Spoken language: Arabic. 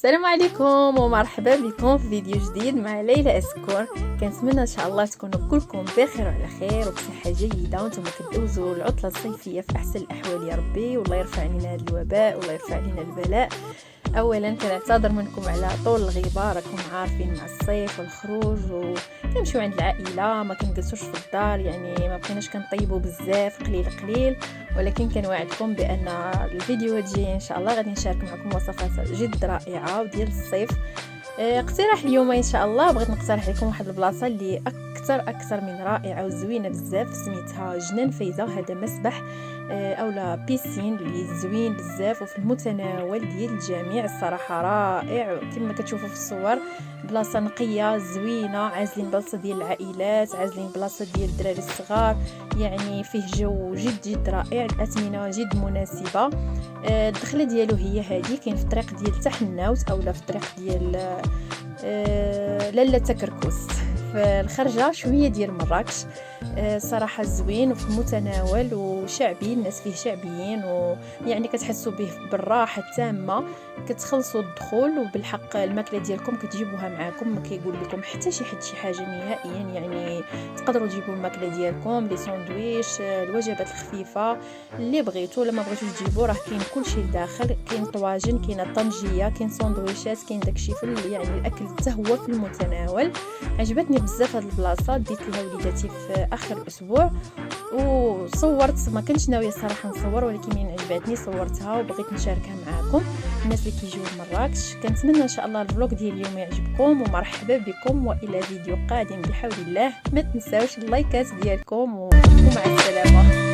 السلام عليكم ومرحبا بكم في فيديو جديد مع ليلى اسكور. كنتمنى ان شاء الله تكونوا كلكم بخير وعلى خير وبصحه جيده وانتم كتدوزوا العطله الصيفيه في احسن الاحوال يا ربي، والله يرفع علينا هذا الوباء والله يرفع علينا البلاء. اولا كنعتذر منكم على طول الغيبه، راكم عارفين مع الصيف والخروج وكنمشيو عند العائله، ما كنجلسوش في الدار، يعني ما بقيناش كنطيبوا بزاف قليل، ولكن كنوعدكم بان الفيديوهات الجايه ان شاء الله غادي نشارك معكم وصفات جد رائعه وديال الصيف. اقتراح اليوم ان شاء الله بغيت نقترح لكم واحد البلاصه اللي اكثر من رائعه وزوينه بزاف، سميتها جنان فايزه. هذا مسبح اولا بيسين اللي زوين بزاف وفي المتناول ديال الجميع، الصراحه رائع كما كتشوفوا في الصور. بلاصه نقيه زوينه، عازلين بلاصه ديال العائلات، عازلين بلاصه ديال الدراري الصغار، يعني فيه جو جد رائع، الاثمنه جد مناسبه. الدخله ديالو هي هذه، كاين في الطريق ديال تحناوت اولا في الطريق ديال لاله تكركوس، في الخرجه شويه ديال مراكش. صراحه زوين وفي المتناول وشعبي، الناس فيه شعبيين ويعني كتحسوا به بالراحه التامه. كتخلصوا الدخول وبالحق الماكله ديالكم كتجيبوها معاكم، ما كيقول لكم حتى شي حاجه نهائيا، يعني تقدروا تجيبوا الماكله ديالكم، لي ساندويش، الوجبات الخفيفه اللي بغيتوا. لما بغيتوش تجيبوا راه كاين كلشي لداخل، كاين طواجن، كاين طنجيه، كاين ساندويشات، كاين داكشي يعني الاكل حتى هو في المتناول. عجبتني بزاف هاد البلاصه، ديت لها وليداتي في اخر الاسبوع وصورت، ما كنتش ناويه الصراحه نصور، ولكن من عجبتني صورتها وبغيت نشاركها معكم الناس اللي كيجيو لمراكش. كنتمنى ان شاء الله الفلوق ديال اليوم يعجبكم، ومرحبا بكم والى فيديو قادم بحول الله. ما تنساوش اللايكات ديالكم ومع السلامه.